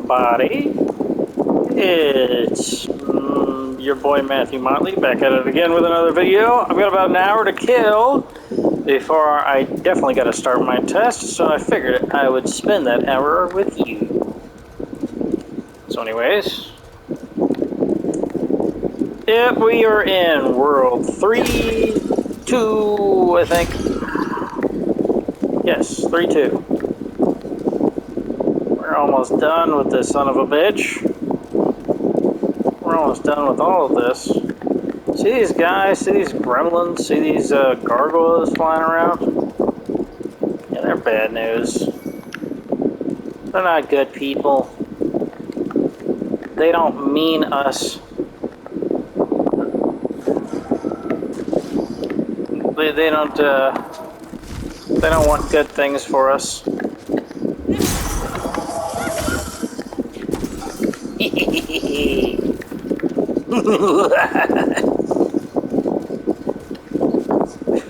everybody. It's your boy Matthew Motley back at it again with another video. I've got about an hour to kill before I definitely got to start my test, so I figured I would spend that hour with you. So anyways, yep, we are in World 3-2, I think. Yes, 3-2. We're almost done with this son of a bitch. We're almost done with all of this. See these guys? See these gremlins? See these gargoyles flying around? Yeah, they're bad news. They're not good people. They don't mean us. They don't want good things for us.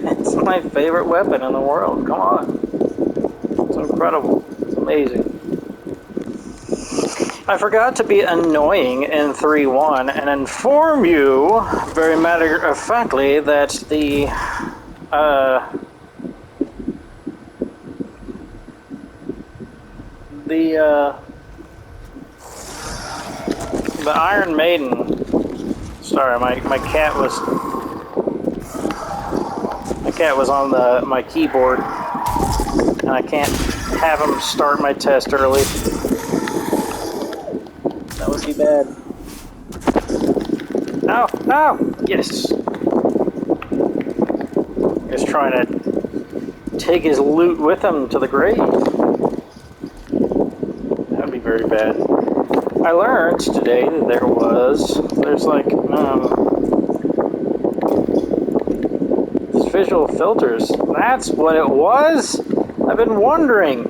It's my favorite weapon in the world. Come on. It's incredible. It's amazing. I forgot to be annoying in 3-1 and inform you very matter-of-factly that the Iron Maiden. Sorry, my cat was on my keyboard, and I can't have him start my test early. That would be bad. Oh, oh, yes. He's trying to take his loot with him to the grave. That would be very bad. I learned today that there's like, these visual filters. That's what it was? I've been wondering.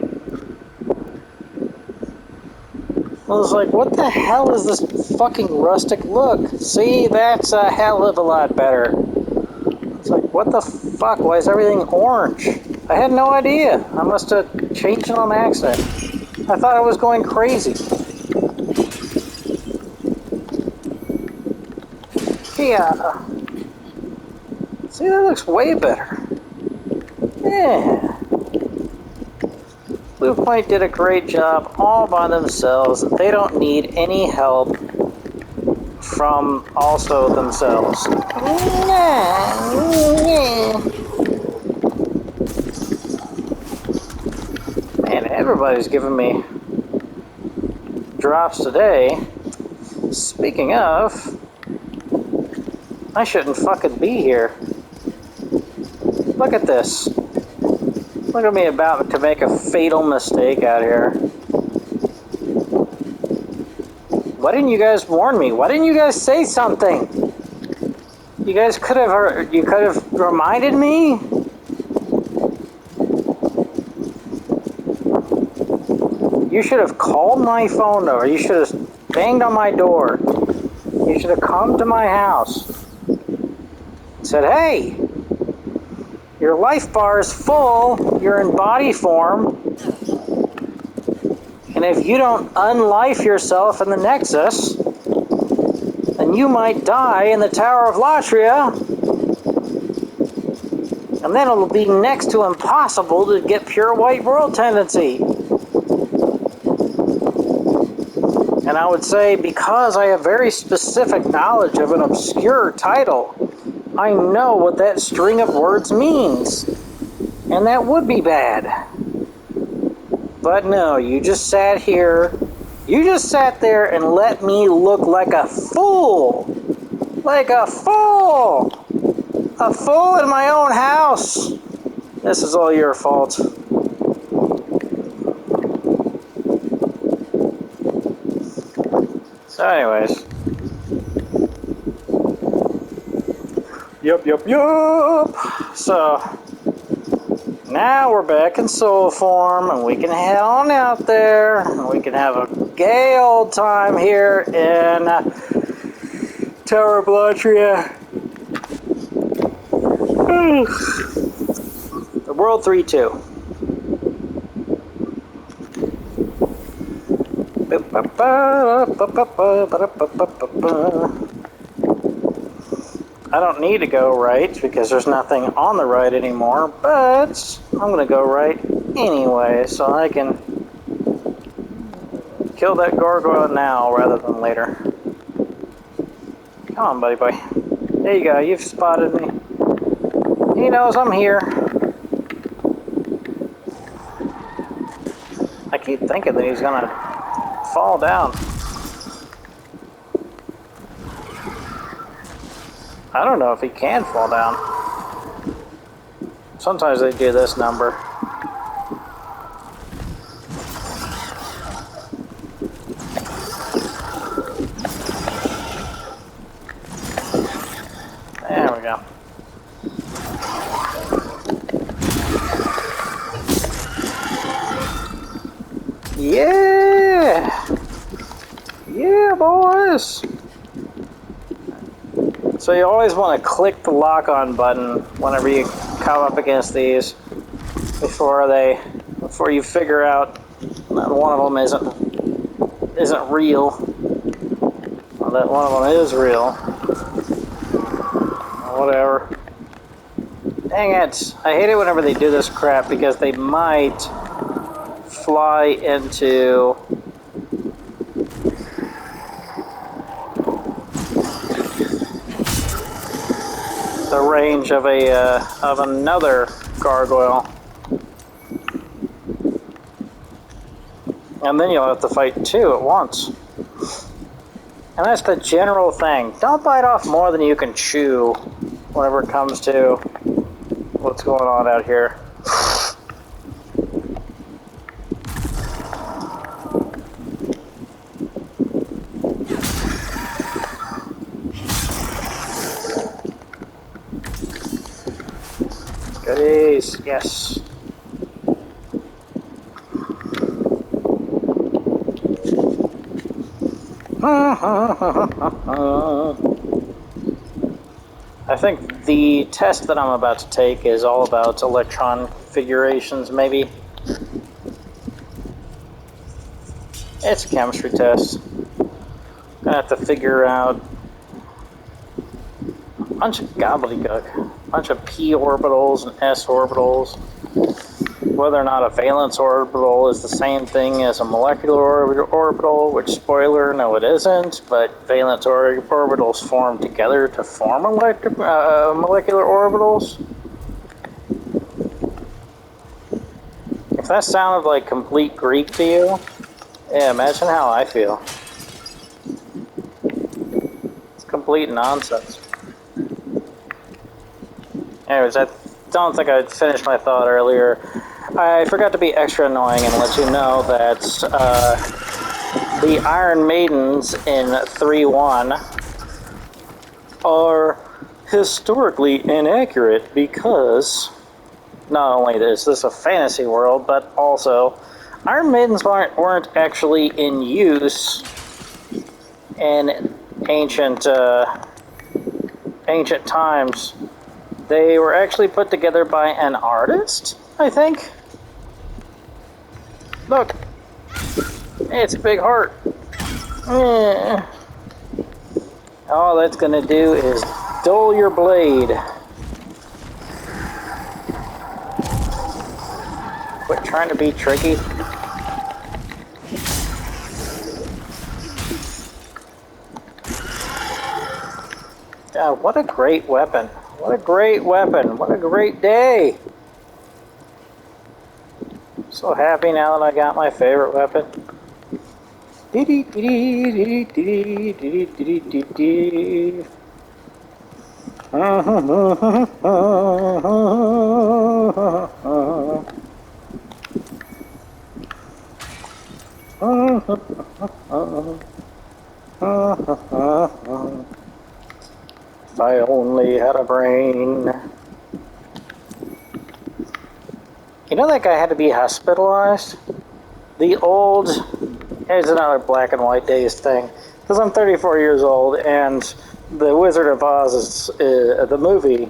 I was like, what the hell is this fucking rustic look? See, that's a hell of a lot better. It's like, what the fuck? Why is everything orange? I had no idea. I must have changed it on accident. I thought I was going crazy. Yeah. See, that looks way better. Yeah. Blue Point did a great job all by themselves. They don't need any help from also themselves. Man, everybody's giving me drops today. Speaking of, I shouldn't fucking be here. Look at this. Look at me about to make a fatal mistake out here. Why didn't you guys warn me? Why didn't you guys say something? You guys could have reminded me? You should have called my phone number. You should have banged on my door. You should have come to my house. Said, hey, your life bar is full, you're in body form, and if you don't unlife yourself in the Nexus, then you might die in the Tower of Latria, and then it'll be next to impossible to get pure white world tendency. And I would say, because I have very specific knowledge of an obscure title, I know what that string of words means. And that would be bad. But no, you just sat here. You just sat there and let me look like a fool. Like a fool. A fool in my own house. This is all your fault. So anyways. Yup. So, now we're back in soul form, and we can head on out there, and we can have a gay old time here in Tower of Latria. The World 3-2. I don't need to go right because there's nothing on the right anymore, but I'm going to go right anyway so I can kill that gargoyle now rather than later. Come on, buddy boy. There you go, you've spotted me. He knows I'm here. I keep thinking that he's going to fall down. I don't know if he can fall down. Sometimes they do this number. There we go. Yeah! Yeah, boys! So you always want to click the lock-on button whenever you come up against these before you figure out that one of them isn't real, or that one of them is real, or whatever. Dang it! I hate it whenever they do this crap because they might fly into the range of another gargoyle, and then you'll have to fight two at once. And that's the general thing. Don't bite off more than you can chew whenever it comes to what's going on out here. Goodies, yes. I think the test that I'm about to take is all about electron configurations, maybe. It's a chemistry test. Gonna have to figure out a bunch of gobbledygook, a bunch of p orbitals and s orbitals. Whether or not a valence orbital is the same thing as a molecular orbital, which, spoiler, no it isn't, but valence orbitals form together to form molecular orbitals. If that sounded like complete Greek to you, yeah, imagine how I feel. It's complete nonsense. Anyways, I don't think I finished my thought earlier. I forgot to be extra annoying and let you know that the Iron Maidens in 3.1 are historically inaccurate because not only is this a fantasy world, but also Iron Maidens weren't actually in use in ancient times. They were actually put together by an artist, I think. Look, it's a big heart. All that's gonna do is dull your blade. Quit trying to be tricky. God, what a great weapon. What a great weapon. What a great day. So happy now that I got my favorite weapon. If I only had a brain. You know that guy had to be hospitalized? The old... Here's another black and white days thing. Because I'm 34 years old, and The Wizard of Oz is the movie,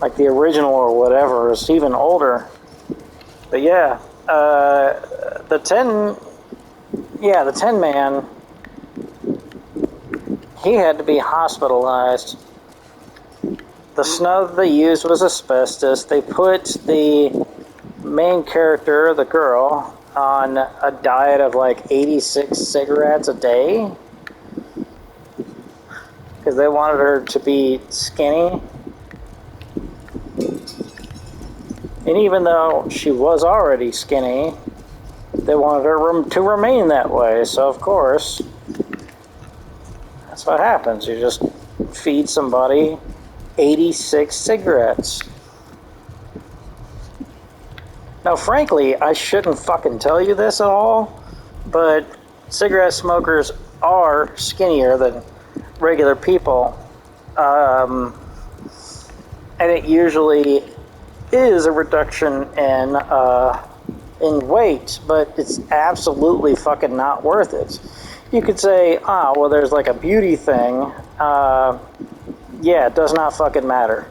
like the original or whatever, is even older. But yeah, the 10 Yeah, the Tin Man, he had to be hospitalized. The snow that they used was asbestos. They put the main character, the girl, on a diet of like 86 cigarettes a day because they wanted her to be skinny. And even though she was already skinny, they wanted her to remain that way. So, of course, that's what happens. You just feed somebody 86 cigarettes. Now, frankly, I shouldn't fucking tell you this at all, but cigarette smokers are skinnier than regular people. And it usually is a reduction in weight, but it's absolutely fucking not worth it. You could say, well, there's like a beauty thing. Yeah, it does not fucking matter.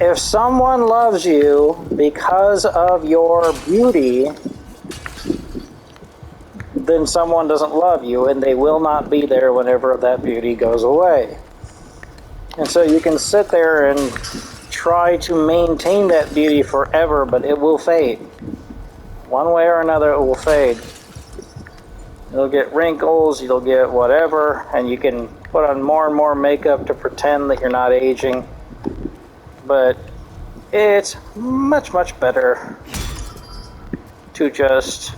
If someone loves you because of your beauty, then someone doesn't love you, and they will not be there whenever that beauty goes away. And so you can sit there and try to maintain that beauty forever, but it will fade. One way or another, it will fade. You'll get wrinkles, you'll get whatever, and you can put on more and more makeup to pretend that you're not aging. But it's much, much better to just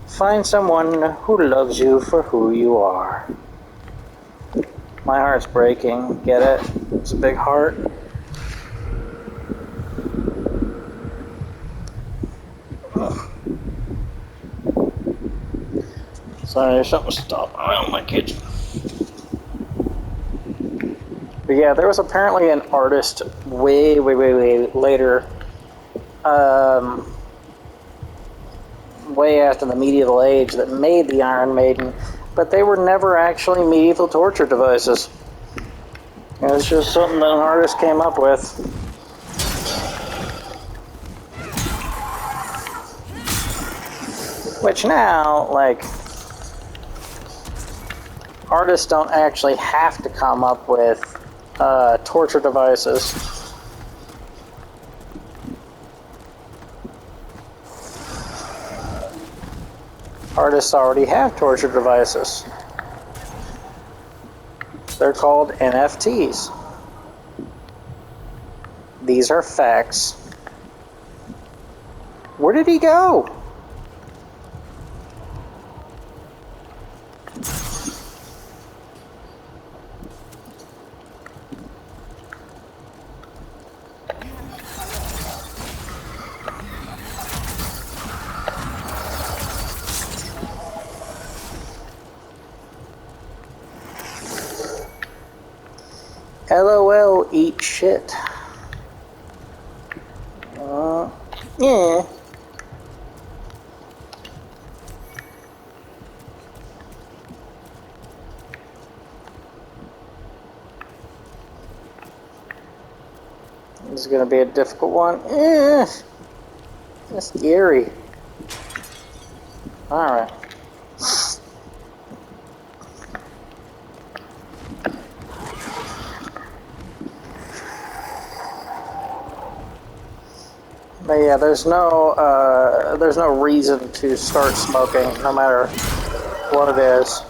find someone who loves you for who you are. My heart's breaking, get it? It's a big heart. Sorry, there's something stopping around my kitchen. But yeah, there was apparently an artist way later, way after the medieval age, that made the Iron Maiden, but they were never actually medieval torture devices. It was just something that an artist came up with. Which now, like, artists don't actually have to come up with torture devices. Artists already have torture devices. They're called NFTs. These are facts. Where did he go? LOL, eat shit. Yeah. This is going to be a difficult one. That's scary. Alright. But yeah, there's no reason to start smoking, no matter what it is.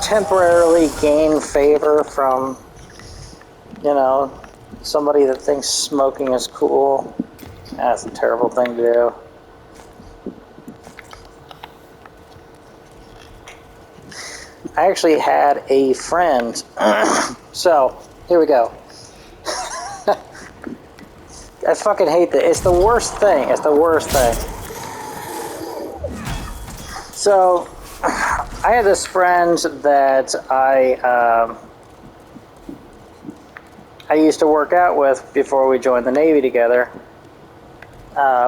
Temporarily gain favor from, somebody that thinks smoking is cool. That's a terrible thing to do. I actually had a friend. So, here we go. I fucking hate that. It's the worst thing. It's the worst thing. So, I had this friend that I used to work out with before we joined the Navy together.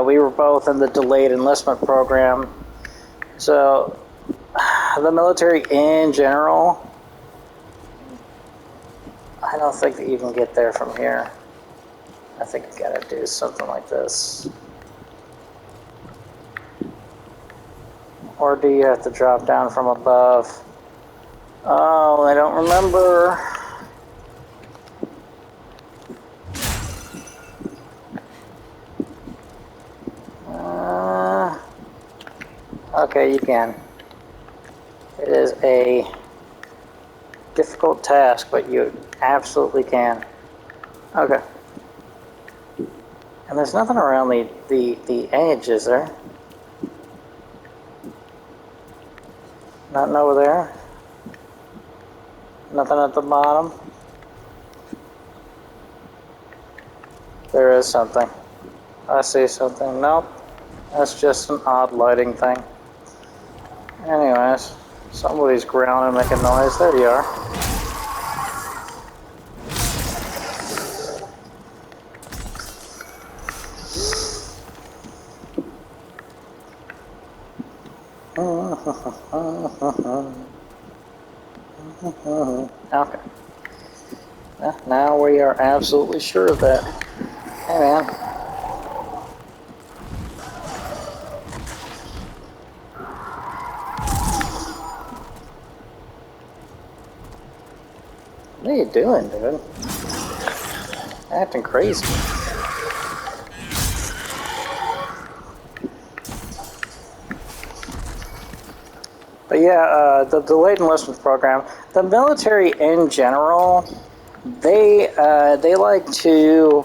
We were both in the delayed enlistment program. So, the military in general, I don't think that you can get there from here. I think you gotta do something like this. Or do you have to drop down from above? Oh, I don't remember. Okay, you can. It is a difficult task, but you absolutely can. Okay. And there's nothing around the edge, is there? Nothing over there? Nothing at the bottom? There is something. I see something. Nope. That's just an odd lighting thing. Anyways, somebody's growling and making noise. There you are. Okay. Now we are absolutely sure of that. Hey, man. What are you doing, dude? Acting crazy. But yeah, the delayed enlistment program, the military in general, they like to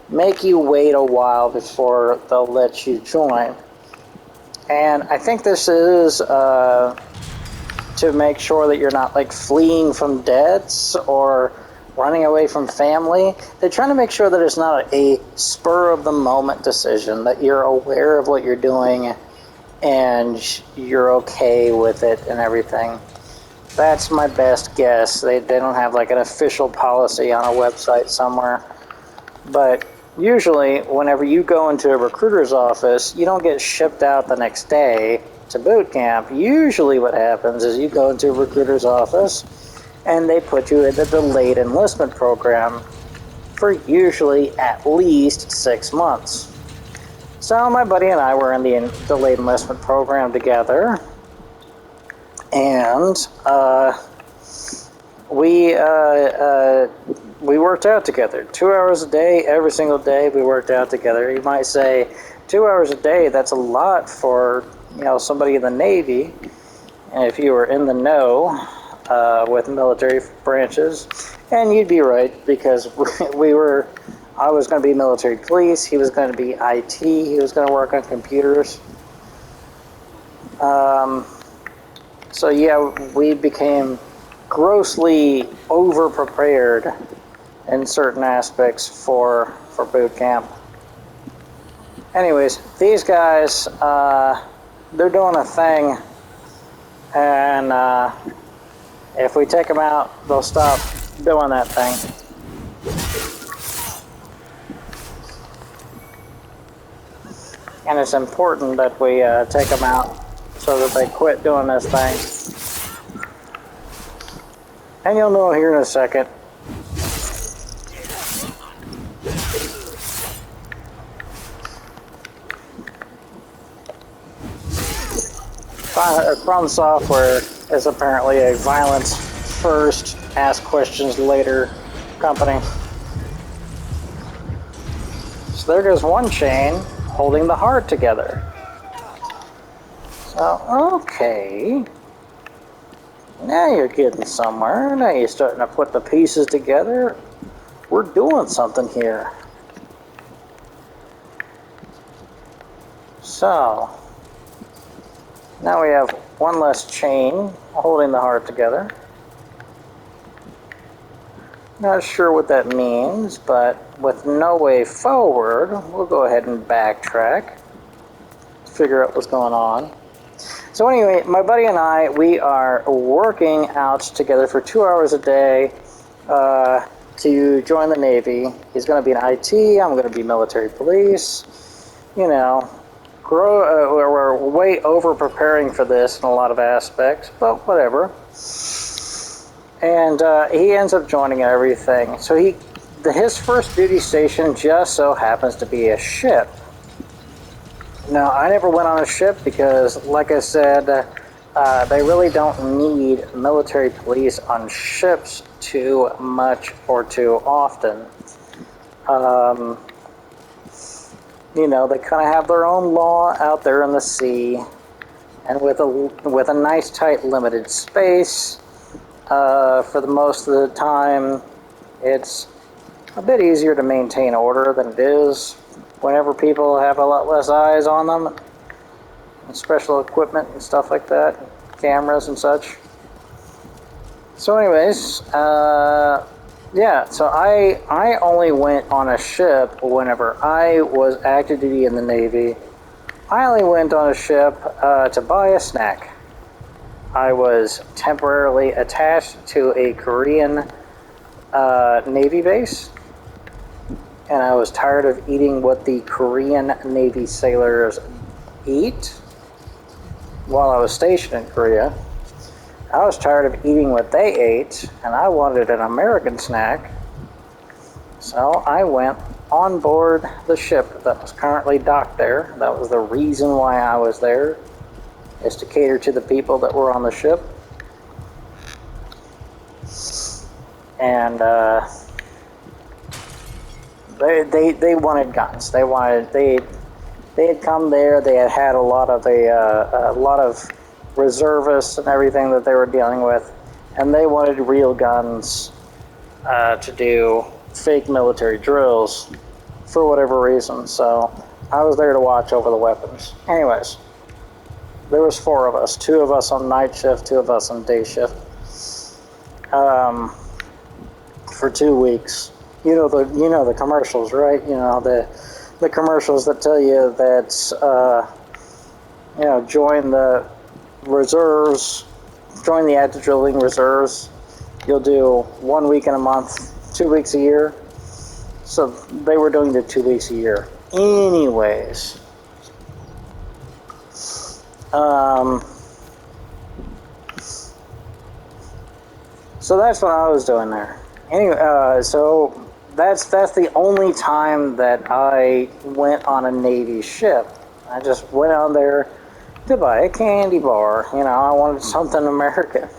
make you wait a while before they'll let you join. And I think this is to make sure that you're not like fleeing from debts or running away from family. They're trying to make sure that it's not a spur of the moment decision, that you're aware of what you're doing and you're okay with it and everything. That's my best guess. They don't have like an official policy on a website somewhere. But usually, whenever you go into a recruiter's office, you don't get shipped out the next day to boot camp. Usually what happens is you go into a recruiter's office and they put you in the delayed enlistment program for usually at least 6 months. So my buddy and I were in the delayed enlistment program together, and we worked out together. 2 hours a day, every single day we worked out together. You might say 2 hours a day, that's a lot for somebody in the Navy. And if you were in the know with military branches, and you'd be right, because I was going to be military police, he was going to be IT, he was going to work on computers. So yeah, we became grossly over-prepared in certain aspects for boot camp. Anyways, these guys, they're doing a thing, and if we take them out, they'll stop doing that thing. And it's important that we take them out so that they quit doing this thing. And you'll know here in a second. From Software is apparently a violence first, ask questions later company. So there goes one chain holding the heart together. So, okay. Now you're getting somewhere. Now you're starting to put the pieces together. We're doing something here. So, now we have one less chain holding the heart together. Not sure what that means, but with no way forward, we'll go ahead and backtrack to figure out what's going on. So anyway, my buddy and I, we are working out together for 2 hours a day to join the Navy. He's going to be in IT, I'm going to be military police. We're way over preparing for this in a lot of aspects, but whatever. And he ends up joining everything. So his first duty station just so happens to be a ship. No, I never went on a ship because, like I said, they really don't need military police on ships too much or too often. Um, you know, they kind of have their own law out there in the sea, and with a nice, tight, limited space, for the most of the time, it's a bit easier to maintain order than it is whenever people have a lot less eyes on them, and special equipment and stuff like that, cameras and such. So anyways, yeah, so I only went on a ship whenever I was active duty in the Navy. I only went on a ship to buy a snack. I was temporarily attached to a Korean Navy base, and I was tired of eating what the Korean Navy sailors eat while I was stationed in Korea. I was tired of eating what they ate, and I wanted an American snack. So I went on board the ship that was currently docked there. That was the reason why I was there, is to cater to the people that were on the ship. And they wanted guns. They had come there. They had a lot of reservists and everything that they were dealing with, and they wanted real guns to do fake military drills for whatever reason. So I was there to watch over the weapons. Anyways, there was 4 of us, 2 of us on night shift, 2 of us on day shift, for 2 weeks. You know the commercials, right? You know the commercials that tell you that join the reserves, join the active drilling reserves. You'll do 1 week in a month, 2 weeks a year. So they were doing the 2 weeks a year. Anyways, so that's what I was doing there. Anyway, so that's the only time that I went on a Navy ship. I just went on there to buy a candy bar. You know, I wanted something American.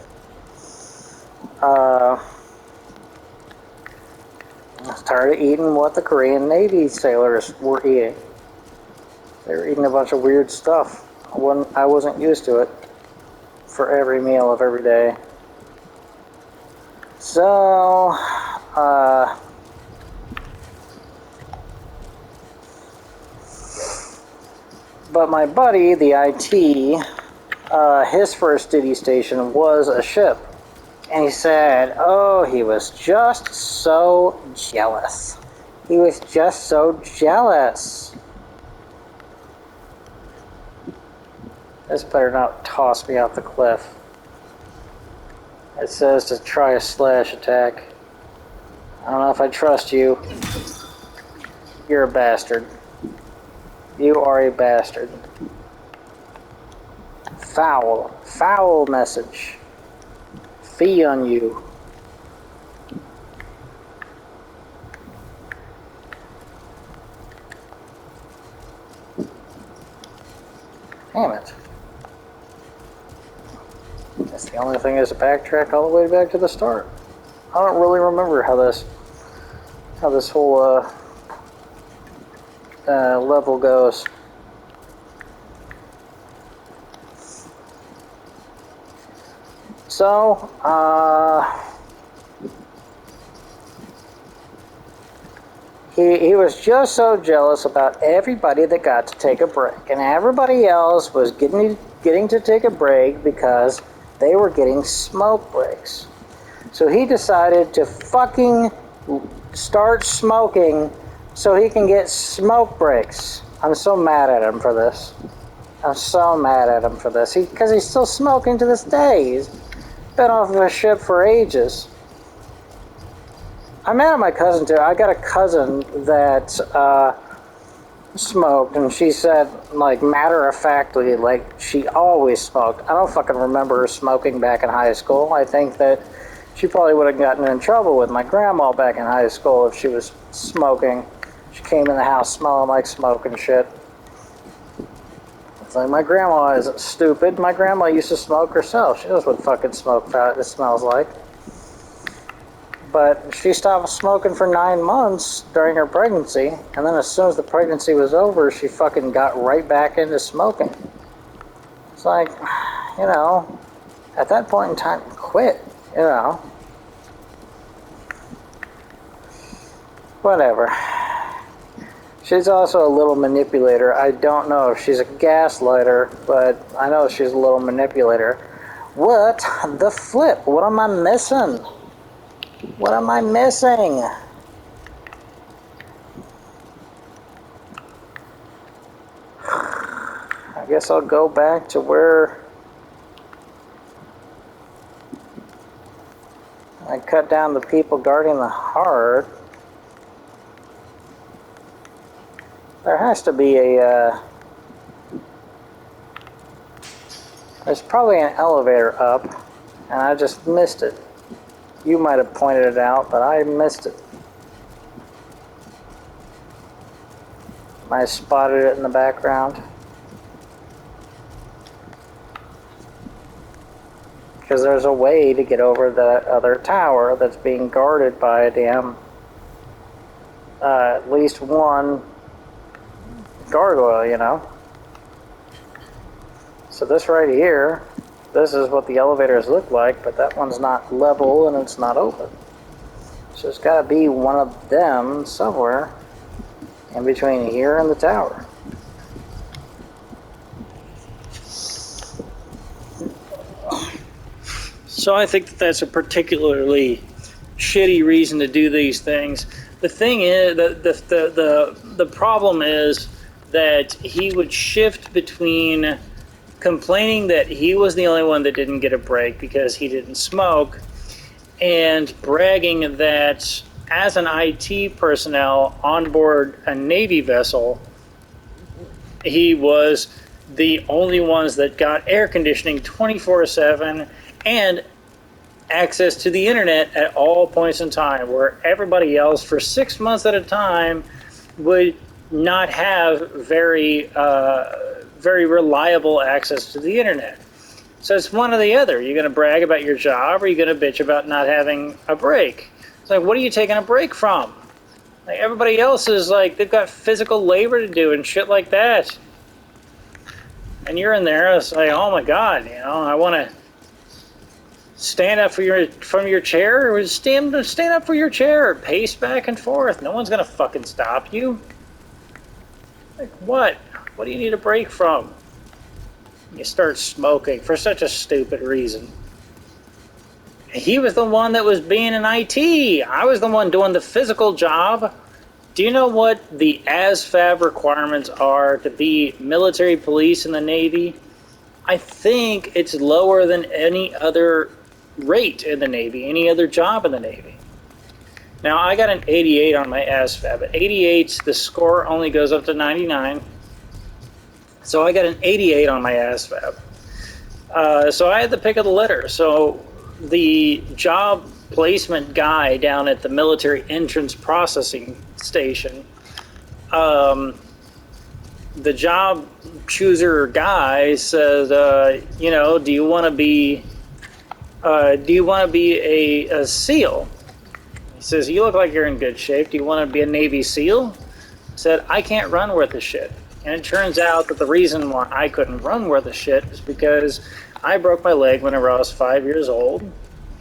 I started eating what the Korean Navy sailors were eating. They were eating a bunch of weird stuff. I wasn't used to it for every meal of every day. So, but my buddy, the IT, his first duty station was a ship. And he said, oh, he was just so jealous. He was just so jealous. This better not toss me off the cliff. It says to try a slash attack. I don't know if I trust you. You're a bastard. You are a bastard. Foul. Foul message. Fee on you. Damn it. That's the only thing is to backtrack all the way back to the start. I don't really remember how this whole level goes. So, he was just so jealous about everybody that got to take a break, and everybody else was getting to take a break because they were getting smoke breaks. So he decided to fucking start smoking so he can get smoke breaks. I'm so mad at him for this. I'm so mad at him for this. Because he's still smoking to this day. He's been off of a ship for ages. I'm mad at my cousin too. I got a cousin that smoked, and she said, like, matter-of-factly, like, she always smoked. I don't fucking remember her smoking back in high school. I think that she probably would have gotten in trouble with my grandma back in high school if she was smoking. She came in the house smelling like smoke and shit. It's like, my grandma isn't stupid. My grandma used to smoke herself. She knows what fucking smoke it smells like. But she stopped smoking for 9 months during her pregnancy, and then as soon as the pregnancy was over, she fucking got right back into smoking. It's like, you know, at that point in time, quit, you know. Whatever. She's also a little manipulator. I don't know if she's a gaslighter, but I know she's a little manipulator. What the flip? What am I missing? What am I missing? I guess I'll go back to where I cut down the people guarding the heart. There has to be a, there's probably an elevator up, and I just missed it. You might have pointed it out, but I missed it. I spotted it in the background. Because there's a way to get over the other tower that's being guarded by a damn, at least one gargoyle, you know. So this right here, this is what the elevators look like, but that one's not level and it's not open. So there's got to be one of them somewhere in between here and the tower. So I think that that's a particularly shitty reason to do these things. The thing is, the problem is that he would shift between complaining that he was the only one that didn't get a break because he didn't smoke, and bragging that as an IT personnel on board a Navy vessel, he was the only ones that got air conditioning 24/7 and access to the internet at all points in time, where everybody else for 6 months at a time would not have very reliable access to the internet. So it's one or the other. You're going to brag about your job, or you're going to bitch about not having a break. It's like, what are you taking a break from? Like, everybody else is like, they've got physical labor to do and shit like that. And you're in there, it's like, oh my God, you know, I want to stand up from your chair, or stand up for your chair, or pace back and forth. No one's going to fucking stop you. Like, what? What do you need a break from? You start smoking for such a stupid reason. He was the one that was being in IT. I was the one doing the physical job. Do you know what the ASFAB requirements are to be military police in the Navy? I think it's lower than any other rate in the Navy, any other job in the Navy. Now, I got an 88 on my ASFAB. At 88, the score only goes up to 99. So I got an 88 on my ASFAB. So I had the pick of the litter. So the job placement guy down at the military entrance processing station, the job chooser guy says, you know, do you want to be a SEAL? He says, you look like you're in good shape. Do you want to be a Navy SEAL? I said, I can't run worth a shit. And it turns out that the reason why I couldn't run worth a shit is because I broke my leg whenever I was 5 years old.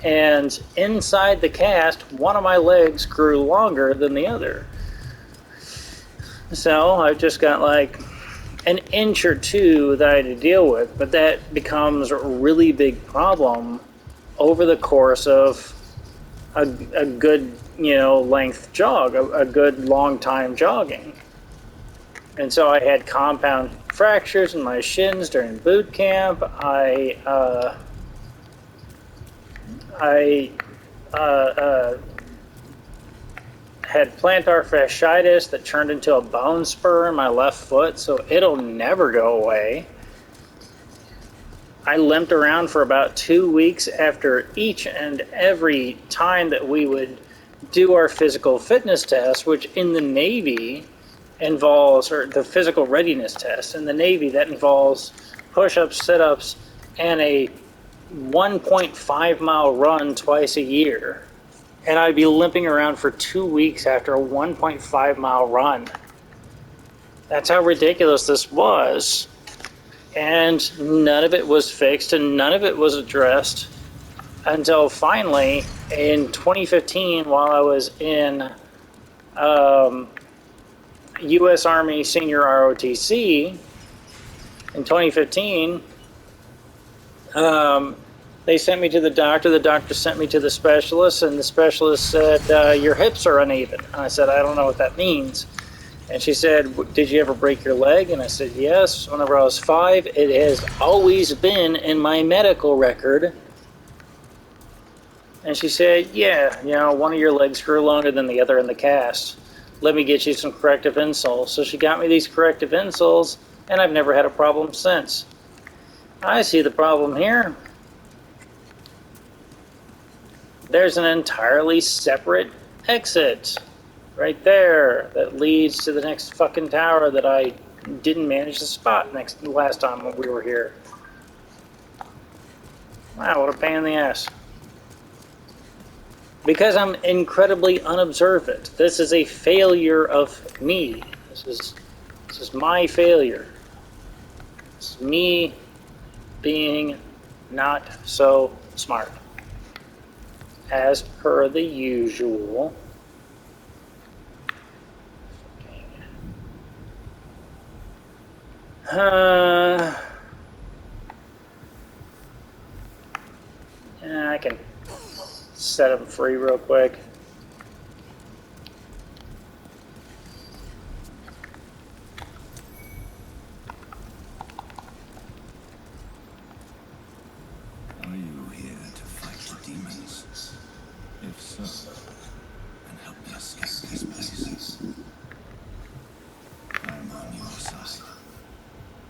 And inside the cast, one of my legs grew longer than the other. So I've just got like an inch or two that I had to deal with. But that becomes a really big problem over the course of a good, you know, length jog, a good long time jogging. And so I had compound fractures in my shins during boot camp. I had plantar fasciitis that turned into a bone spur in my left foot, so it'll never go away. I limped around for about 2 weeks after each and every time that we would do our physical fitness test, which in the Navy, involves, or the physical readiness test. In the Navy, that involves push-ups, sit-ups, and a 1.5-mile run twice a year. And I'd be limping around for 2 weeks after a 1.5-mile run. That's how ridiculous this was. And none of it was fixed and none of it was addressed until finally in 2015, while I was in U.S. Army Senior ROTC, in 2015, they sent me to the doctor sent me to the specialist, and the specialist said, your hips are uneven. And I said, I don't know what that means. And she said, did you ever break your leg? And I said, yes, whenever I was 5. It has always been in my medical record. And she said, yeah, you know, one of your legs grew longer than the other in the cast. Let me get you some corrective insoles. So she got me these corrective insoles, and I've never had a problem since. I see the problem here. There's an entirely separate exit right there that leads to the next fucking tower that I didn't manage to spot last time when we were here. Wow, what a pain in the ass. Because I'm incredibly unobservant. This is a failure of me. This is my failure. This is me being not so smart. As per the usual. Yeah, I can set them free real quick. Are you here to fight the demons? If so, then help me escape this place. I am on your side.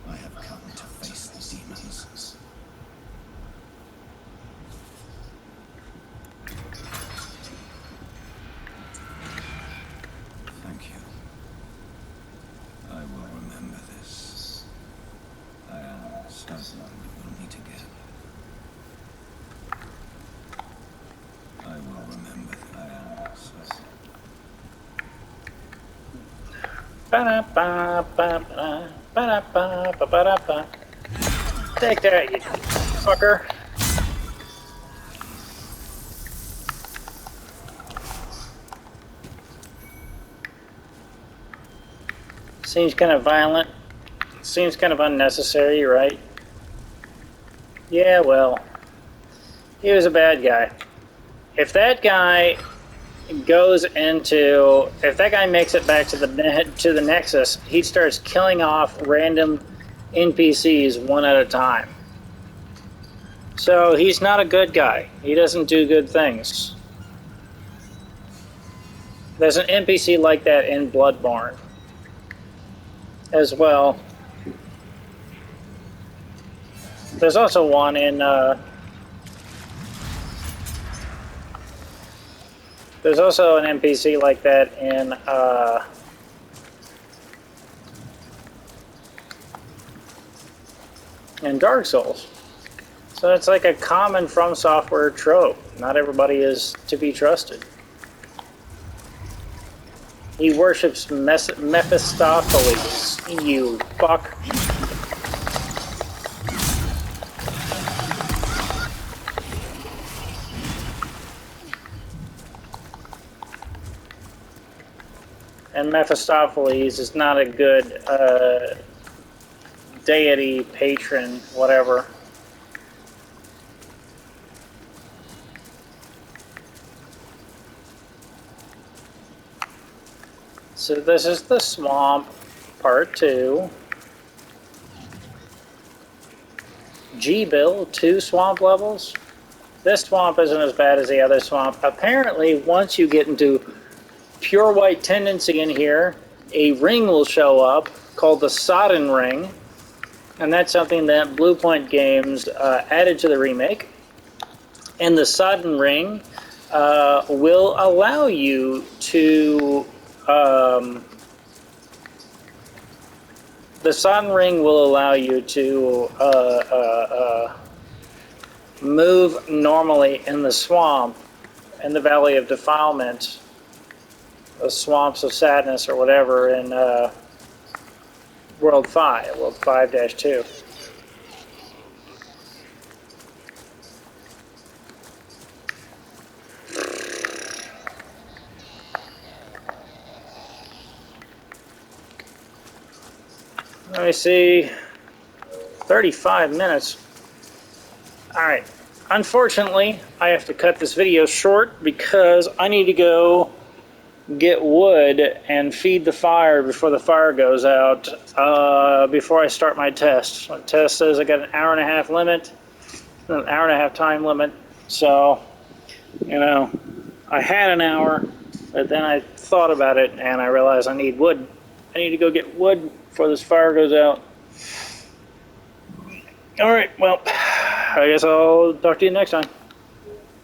I have come to face the demons. Thank you. I will remember this. I am certain we will meet again. I will remember that I am certain. Take that, you fucker. Seems kind of violent. Seems kind of unnecessary, right? Yeah, well, he was a bad guy. If that guy makes it back to the Nexus, he starts killing off random NPCs one at a time. So he's not a good guy. He doesn't do good things. There's an NPC like that in Bloodborne as well. There's also one in there's also an NPC like that in Dark Souls. So it's like a common From Software trope. Not everybody is to be trusted. He worships Mephistopheles, you fuck. And Mephistopheles is not a good deity, patron, whatever. So this is the swamp, part 2. G-Bill, 2 swamp levels. This swamp isn't as bad as the other swamp. Apparently, once you get into pure white tendency in here, a ring will show up called the Sodden Ring. And that's something that Blue Point Games added to the remake. And the Sodden Ring will allow you to the sun ring will allow you to move normally in the swamp, in the Valley of Defilement, the Swamps of Sadness or whatever in World 5-2. Let me see, 35 minutes. All right, unfortunately, I have to cut this video short because I need to go get wood and feed the fire before the fire goes out, before I start my test. My test says I got an hour and a half limit, an hour and a half time limit, so, you know, I had an hour, but then I thought about it and I realized I need wood. I need to go get wood before this fire goes out. All right, well, I guess I'll talk to you next time.